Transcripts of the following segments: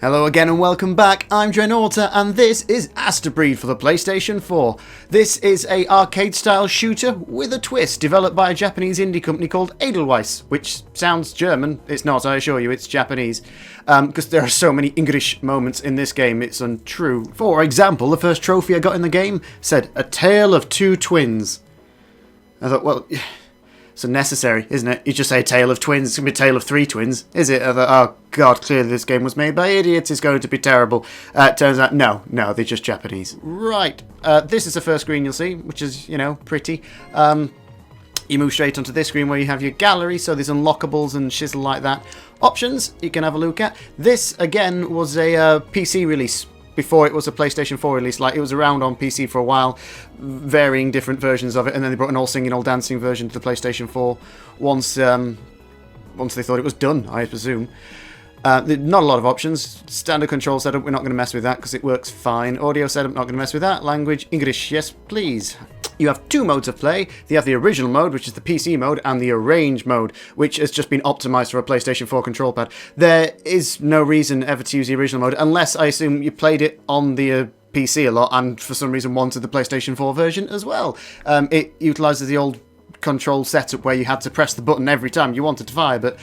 Hello again and welcome back, I'm Drenaughter and this is Astebreed for the PlayStation 4. This is a arcade-style shooter with a twist, developed by a Japanese indie company called Edelweiss, which sounds German. It's not, I assure you, it's Japanese. Because there are so many English moments in this game, it's untrue. For example, the first trophy I got in the game said, "A Tale of Two Twins." I thought, well, it's unnecessary, isn't it? You just say a tale of twins, it's going to be a tale of three twins, is it? I thought, oh god, clearly this game was made by idiots, it's going to be terrible. Turns out, no, they're just Japanese. Right, this is the first screen you'll see, which is, you know, pretty. You move straight onto this screen where you have your gallery, so there's unlockables and shizzle like that. Options, you can have a look at. This, again, was a PC release. Before it was a PlayStation 4 release, like it was around on PC for a while, varying different versions of it, and then they brought an all singing, all dancing version to the PlayStation 4 once they thought it was done, I presume. Not a lot of options. Standard control setup, we're not going to mess with that because it works fine. Audio setup, not going to mess with that. Language, English, yes please. You have two modes of play. You have the original mode, which is the PC mode, and the arrange mode, which has just been optimized for a PlayStation 4 control pad. There is no reason ever to use the original mode, unless I assume you played it on the PC a lot, and for some reason wanted the PlayStation 4 version as well. It utilizes the old control setup where you had to press the button every time you wanted to fire, but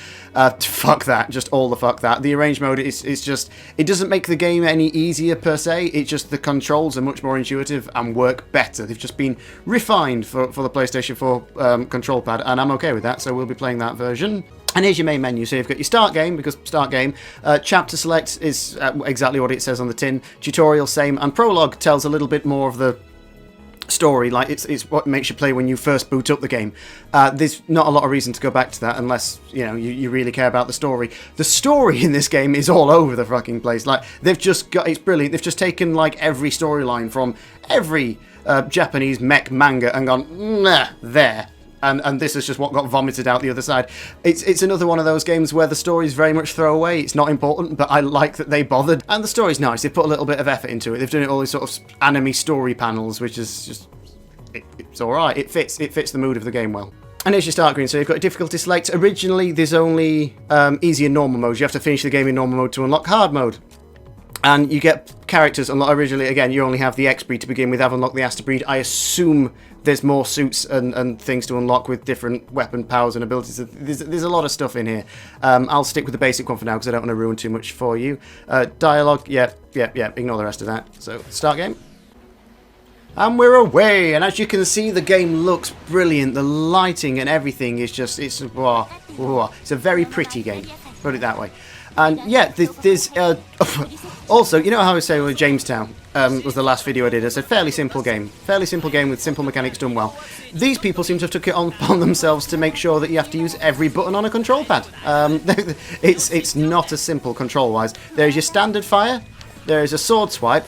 fuck that, just all the fuck that. The arrange mode is just, it doesn't make the game any easier per se, it's just the controls are much more intuitive and work better. They've just been refined for the PlayStation 4 control pad, and I'm okay with that, so we'll be playing that version. And here's your main menu. So you've got your start game, because start game, chapter select is exactly what it says on the tin, tutorial same, and prologue tells a little bit more of the story, like it's what makes you play when you first boot up the game. There's not a lot of reason to go back to that unless, you know, you really care about the story. The story in this game is all over the fucking place. Like, they've just got, it's brilliant. They've just taken like every storyline from every Japanese mech manga and gone, nah, there. And this is just what got vomited out the other side. It's another one of those games where the story's very much throwaway. It's not important, but I like that they bothered. And the story's nice. They've put a little bit of effort into it. They've done it all these sort of anime story panels, which is just, it's alright. It fits the mood of the game well. And here's your start screen. So you've got a difficulty select. Originally, there's only easy and normal modes. You have to finish the game in normal mode to unlock hard mode. And you get characters unlocked. Originally, again, you only have the X-Breed to begin with. I've unlocked the Astebreed. I assume there's more suits and things to unlock with different weapon powers and abilities. There's a lot of stuff in here. I'll stick with the basic one for now because I don't want to ruin too much for you. Dialogue, yeah, ignore the rest of that. So, start game. And we're away, and as you can see, the game looks brilliant. The lighting and everything is just, it's a very pretty game, put it that way. And yeah, there's also, you know how I say with Jamestown was the last video I did. It's a fairly simple game with simple mechanics done well. These people seem to have took it upon themselves to make sure that you have to use every button on a control pad. It's not as simple control-wise. There's your standard fire, there is a sword swipe,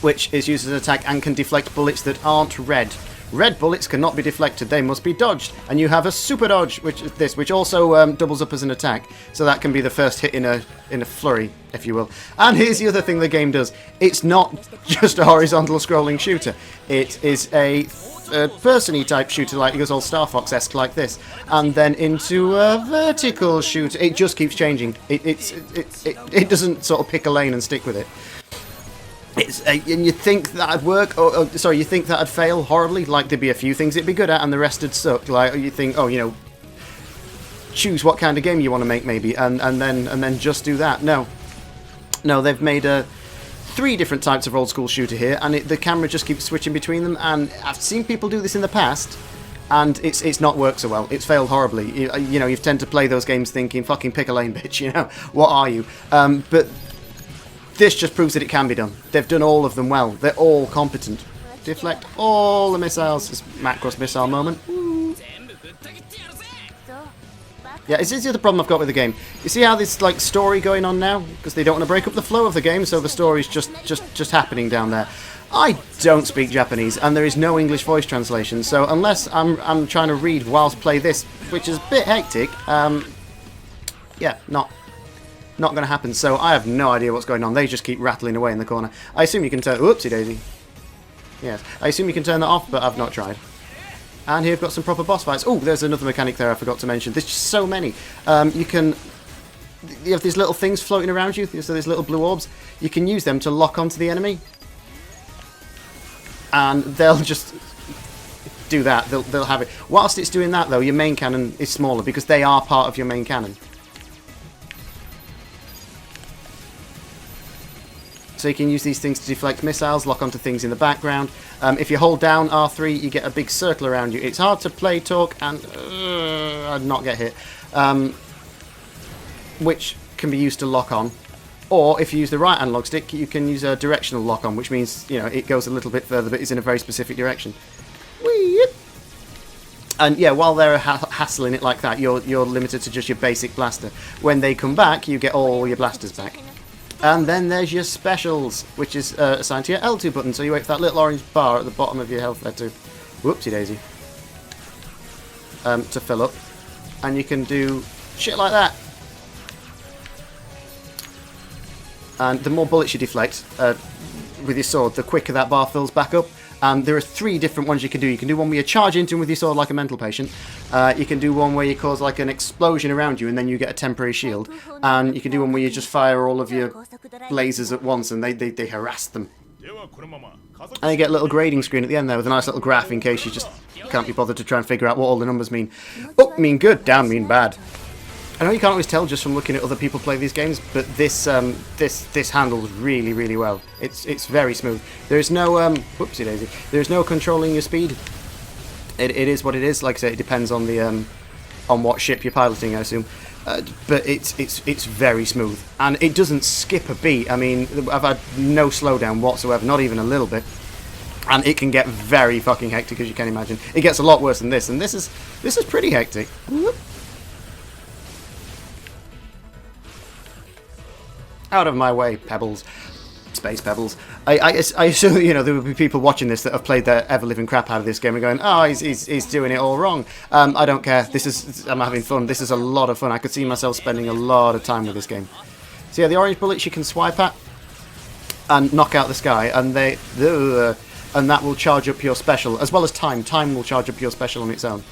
which is used as an attack and can deflect bullets that aren't red. Red bullets cannot be deflected, they must be dodged. And you have a super dodge, which is this, which also doubles up as an attack. So that can be the first hit in a flurry, if you will. And here's the other thing the game does. It's not just a horizontal scrolling shooter. It is a third-person-y type shooter, like it goes all Star Fox-esque like this. And then into a vertical shooter. It just keeps changing. It doesn't sort of pick a lane and stick with it. And you think that'd work, sorry, you think that'd fail horribly, like there'd be a few things it'd be good at and the rest would suck, like you think, oh, you know, choose what kind of game you want to make maybe, and then just do that. No, they've made 3 different types of old school shooter here, and the camera just keeps switching between them, and I've seen people do this in the past, and it's not worked so well. It's failed horribly. You know, you tend to play those games thinking, fucking pick a lane, bitch, you know, what are you? But this just proves that it can be done. They've done all of them well. They're all competent. Deflect all the missiles. This Macross missile moment. Ooh. Yeah, this is the other problem I've got with the game. You see how this like story going on now? Because they don't want to break up the flow of the game, so the story's just happening down there. I don't speak Japanese, and there is no English voice translation. So unless I'm trying to read whilst play this, which is a bit hectic, yeah, not going to happen, so I have no idea what's going on. They just keep rattling away in the corner. I assume you can turn... Oopsie daisy. Yes. I assume you can turn that off, but I've not tried. And here we've got some proper boss fights. Oh, there's another mechanic there I forgot to mention. There's just so many. You can you have these little things floating around you, so these little blue orbs. You can use them to lock onto the enemy, and they'll just do that. They'll have it. Whilst it's doing that, though, your main cannon is smaller because they are part of your main cannon. So you can use these things to deflect missiles, lock onto things in the background. If you hold down R3, you get a big circle around you. It's hard to play talk and not get hit, which can be used to lock on. Or if you use the right analog stick, you can use a directional lock on, which means it goes a little bit further, but it's in a very specific direction. Whee! And yeah, while they're hassling it like that, you're limited to just your basic blaster. When they come back, you get all your blasters back. And then there's your specials, which is assigned to your L2 button. So you wait for that little orange bar at the bottom of your health there to, whoopsie daisy, to fill up. And you can do shit like that. And the more bullets you deflect with your sword, the quicker that bar fills back up. And there are 3 different ones you can do. You can do one where you charge into him with your sword like a mental patient. You can do one where you cause like an explosion around you and then you get a temporary shield. And you can do one where you just fire all of your lasers at once and they harass them. And you get a little grading screen at the end there with a nice little graph in case you just can't be bothered to try and figure out what all the numbers mean. Up mean good, down mean bad. I know you can't always tell just from looking at other people play these games, but this handles really, really well. It's very smooth. There's no whoopsie daisy. There's no controlling your speed. It is what it is. Like I say, it depends on the on what ship you're piloting, I assume. But it's very smooth, and it doesn't skip a beat. I mean, I've had no slowdown whatsoever, not even a little bit. And it can get very fucking hectic, as you can imagine. It gets a lot worse than this, and this is pretty hectic. Whoop. Out of my way, Pebbles. Space Pebbles. I assume, there will be people watching this that have played the ever-living crap out of this game and going, oh, he's doing it all wrong. I don't care. I'm having fun. This is a lot of fun. I could see myself spending a lot of time with this game. So yeah, the orange bullets you can swipe at and knock out the sky, and and that will charge up your special, as well as time. Time will charge up your special on its own.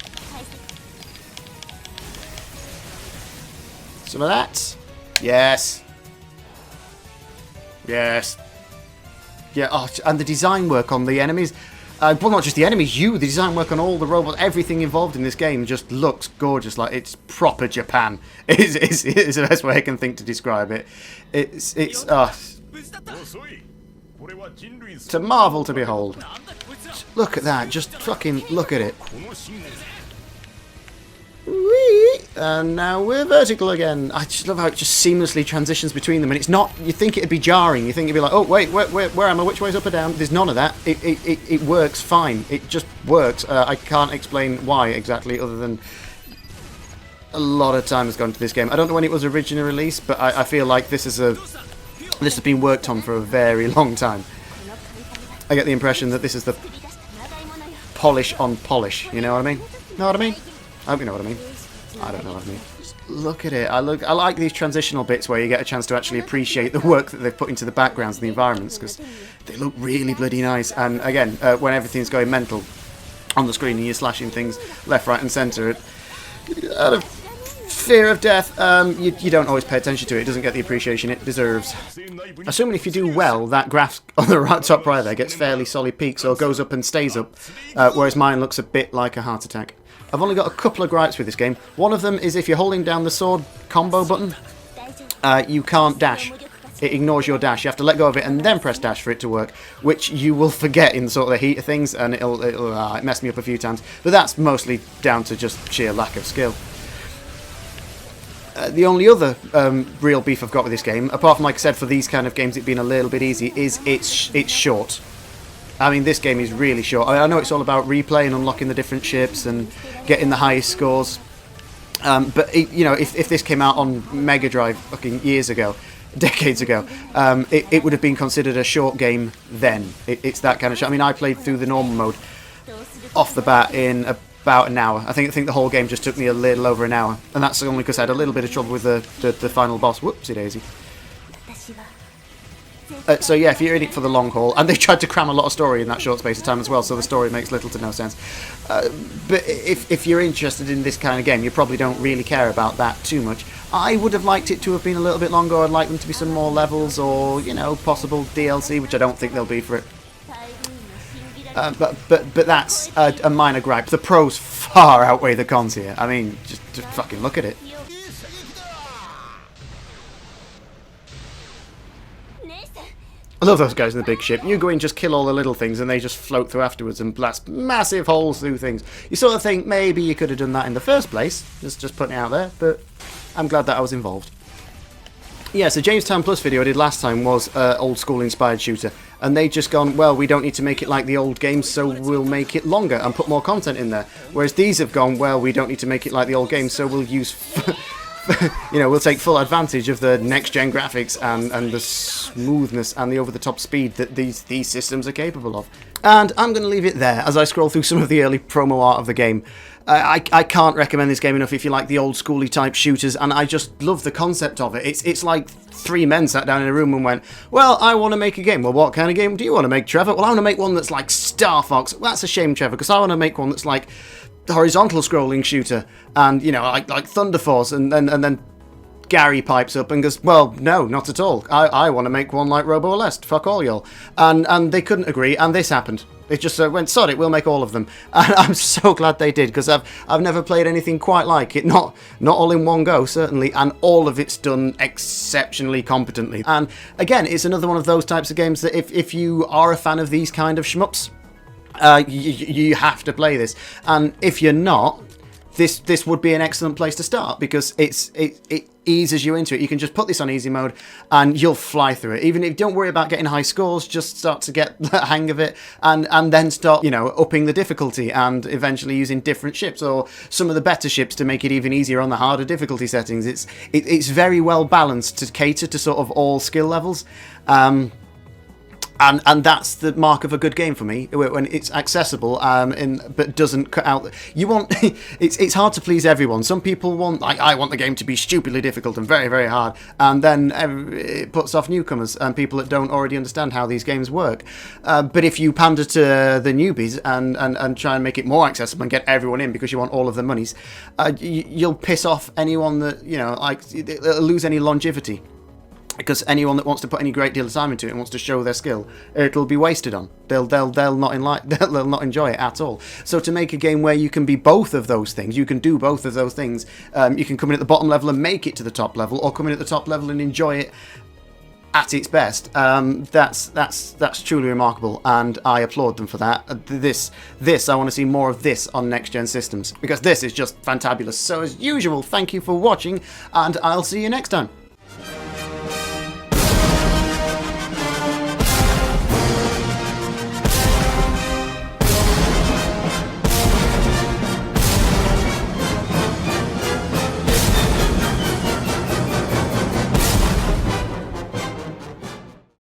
Some of that. Yes. Yes. Yeah, oh, and the design work on the enemies. Well, not just the enemies, the design work on all the robots, everything involved in this game just looks gorgeous. Like, it's proper Japan. It's the best way I can think to describe it. It's a marvel to behold. Look at that. Just fucking look at it. Whee! And now we're vertical again. I just love how it just seamlessly transitions between them, and it's not. You think it'd be jarring. You think it'd be like, oh wait, where am I? Which way's up or down? There's none of that. It works fine. It just works. I can't explain why exactly, other than a lot of time has gone to this game. I don't know when it was originally released, but I feel like this has been worked on for a very long time. I get the impression that this is the polish on polish. You know what I mean? Know what I mean? I hope you know what I mean. I don't know what I mean. Just look at it. I like these transitional bits where you get a chance to actually appreciate the work that they've put into the backgrounds and the environments, because they look really bloody nice. And again, when everything's going mental on the screen and you're slashing things left, right and centre, out of fear of death, you don't always pay attention to it. It doesn't get the appreciation it deserves. Assuming if you do well, that graph on the top right there gets fairly solid peaks or goes up and stays up, whereas mine looks a bit like a heart attack. I've only got a couple of gripes with this game. One of them is if you're holding down the sword combo button, you can't dash. It ignores your dash. You have to let go of it and then press dash for it to work, which you will forget in sort of the heat of things, and it messed me up a few times. But that's mostly down to just sheer lack of skill. The only other real beef I've got with this game, apart from, like I said, for these kind of games it being a little bit easy, is it's short. I mean, this game is really short. I know it's all about replay and unlocking the different ships and getting the highest scores. But, if this came out on Mega Drive fucking years ago, decades ago, it would have been considered a short game then. It's that kind of shit. I mean, I played through the normal mode off the bat in about an hour. I think the whole game just took me a little over an hour. And that's only because I had a little bit of trouble with the final boss. Whoopsie daisy. So yeah, if you're in it for the long haul, and they tried to cram a lot of story in that short space of time as well, so the story makes little to no sense. But if you're interested in this kind of game, you probably don't really care about that too much. I would have liked it to have been a little bit longer. I'd like them to be some more levels, or you know, possible DLC, which I don't think there'll be for it. But that's a minor gripe. The pros far outweigh the cons here. I mean, just fucking look at it. I love those guys in the big ship. You go in, just kill all the little things, and they just float through afterwards and blast massive holes through things. You sort of think maybe you could have done that in the first place, just putting it out there, but I'm glad that I was involved. Yeah, so Jamestown Plus video I did last time was old school inspired shooter, and they just gone, well, we don't need to make it like the old games, so we'll make it longer and put more content in there. Whereas these have gone, well, we don't need to make it like the old games, so we'll use... you know, we'll take full advantage of the next-gen graphics and the smoothness and the over-the-top speed that these systems are capable of. And I'm going to leave it there as I scroll through some of the early promo art of the game. I can't recommend this game enough if you like the old-schooly type shooters, and I just love the concept of it. It's like three men sat down in a room and went, well, I want to make a game. Well, what kind of game do you want to make, Trevor? Well, I want to make one that's like Star Fox. Well, that's a shame, Trevor, because I want to make one that's like horizontal scrolling shooter, and you know, like Thunder Force, and then Gary pipes up and goes, well, no, not at all. I want to make one like Robo Aleste. Fuck all y'all. And they couldn't agree, and this happened. They just went, sod it, we'll make all of them. And I'm so glad they did, because I've never played anything quite like it. Not all in one go, certainly, and all of it's done exceptionally competently. And again, it's another one of those types of games that if you are a fan of these kind of shmups, you have to play this, and if you're not, this would be an excellent place to start, because it eases you into it. You can just put this on easy mode and you'll fly through it. Even if you don't worry about getting high scores, just start to get the hang of it, and then start, you know, upping the difficulty and eventually using different ships or some of the better ships to make it even easier on the harder difficulty settings. It's very well balanced to cater to sort of all skill levels. And that's the mark of a good game for me, when it's accessible, but doesn't cut out. You want it's hard to please everyone. Some people want, like, I want the game to be stupidly difficult and very, very hard, and then it puts off newcomers and people that don't already understand how these games work. But if you pander to the newbies and try and make it more accessible and get everyone in because you want all of the monies, you'll piss off anyone that, you know, like, it'll lose any longevity. Because anyone that wants to put any great deal of time into it and wants to show their skill, it'll be wasted on. They'll not enjoy it at all. So to make a game where you can be both of those things, you can do both of those things. You can come in at the bottom level and make it to the top level, or come in at the top level and enjoy it at its best. That's truly remarkable, and I applaud them for that. This I want to see more of this on next gen systems, because this is just fantabulous. So as usual, thank you for watching, and I'll see you next time.